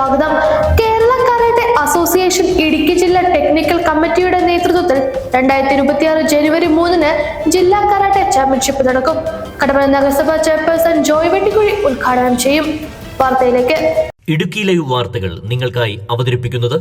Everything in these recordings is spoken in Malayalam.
സ്വാഗതം. കേരള കരാട്ടെ അസോസിയേഷൻ ഇടുക്കി ജില്ലാ ടെക്നിക്കൽ കമ്മിറ്റിയുടെ നേതൃത്വത്തിൽ 2026 ജനുവരി 3 ജില്ലാ കരാട്ടെ ചാമ്പ്യൻഷിപ്പ് നടക്കും. കടപ്പന നഗരസഭ ചെയർപേഴ്സൺ ജോയ് വെട്ടിക്കുഴി ഉദ്ഘാടനം ചെയ്യും. വാർത്തയിലേക്ക്. ഇടുക്കി ലൈവ് വാർത്തകൾ നിങ്ങൾക്കായി അവതരിപ്പിക്കുന്നത്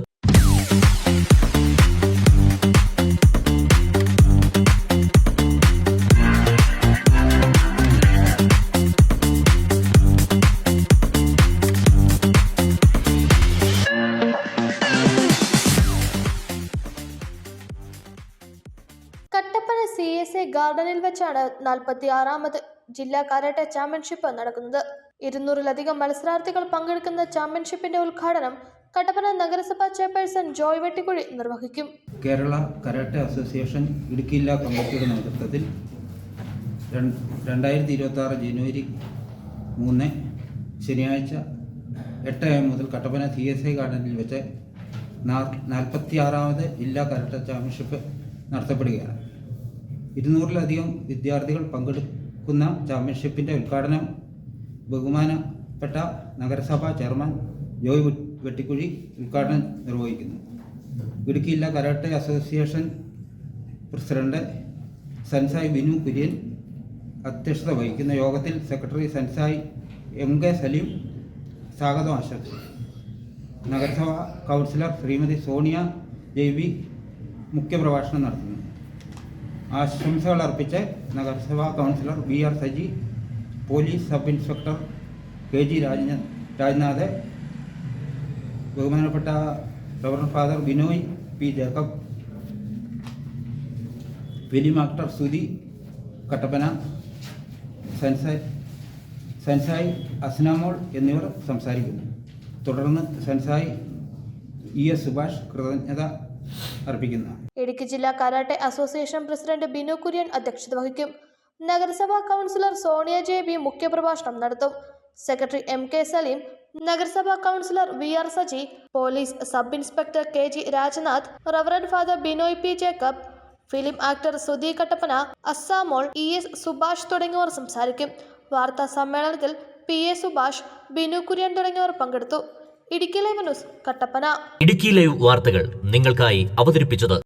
കട്ടപ്പന CSA ഗാർഡനിൽ വെച്ചാണ് 46ാമത് ജില്ലാ കരാട്ടെ ചാമ്പ്യൻഷിപ്പ് നടക്കുന്നത്. 200-ലധികം മത്സരാർത്ഥികൾ പങ്കെടുക്കുന്ന ചാമ്പ്യൻഷിപ്പിന്റെ ഉദ്ഘാടനം കട്ടപ്പന നഗരസഭാ ചെയർപേഴ്സൺ ജോയ് വെട്ടിക്കുഴി നിർവഹിക്കും. കേരള കരാട്ടെ അസോസിയേഷൻ ഇടുക്കി ജില്ലാ കമ്മിറ്റിയുടെ നേതൃത്വത്തിൽ 2026 ജനുവരി 3 ശനിയാഴ്ച 8 AM മുതൽ കട്ടപ്പന CSA ഗാർഡനിൽ വെച്ച് 46ാമത് ജില്ലാ കരാട്ടെ ചാമ്പ്യൻഷിപ്പ് നടത്തപ്പെടുകയാണ്. 200-ലധികം വിദ്യാർത്ഥികൾ പങ്കെടുക്കുന്ന ചാമ്പ്യൻഷിപ്പിൻ്റെ ഉദ്ഘാടനം ബഹുമാനപ്പെട്ട നഗരസഭാ ചെയർമാൻ ജോയ് വെട്ടിക്കുഴി ഉദ്ഘാടനം നിർവഹിക്കുന്നു. ഇടുക്കി ജില്ലാ karate association president sensei Binu Kurian അധ്യക്ഷത വഹിക്കുന്ന യോഗത്തിൽ സെക്രട്ടറി സൻസായ് MK സലീം സ്വാഗതം ആശംസിച്ചു. നഗരസഭാ കൗൺസിലർ ശ്രീമതി സോണിയ JV മുഖ്യപ്രഭാഷണം നടത്തുന്നു. ആശംസകൾ അർപ്പിച്ച് നഗരസഭാ councillor BR Saji, police sub inspector KG Rajnath, ബഹുമാനപ്പെട്ട reverend father Binoy P Jacob, film actor Sudhi Kattappana, sensei Asnamol എന്നിവർ സംസാരിക്കുന്നു. തുടർന്ന് സൻസായ് ES സുഭാഷ് കൃതജ്ഞത അർപ്പിക്കുന്നു. ഇടുക്കി ജില്ലാ karate association president Binu Kurian അധ്യക്ഷത വഹിക്കും. നഗരസഭാ കൗൺസിലർ സോണിയ JB മുഖ്യപ്രഭാഷണം നടത്തും. സെക്രട്ടറി MK സലീം, നഗരസഭാ councillor VR Saji, police sub inspector KG Rajnath, reverend father Binoy P Jacob, film actor Sudhi Kattappana, Assamol, ES Subhash തുടങ്ങിയവർ സംസാരിക്കും. വാർത്താ സമ്മേളനത്തിൽ PA സുഭാഷ്, ബിനു കുര്യൻ തുടങ്ങിയവർ പങ്കെടുത്തു. Idukki live news, Kattappana. Idukki live വാർത്തകൾ നിങ്ങൾക്കായി അവതരിപ്പിച്ചത്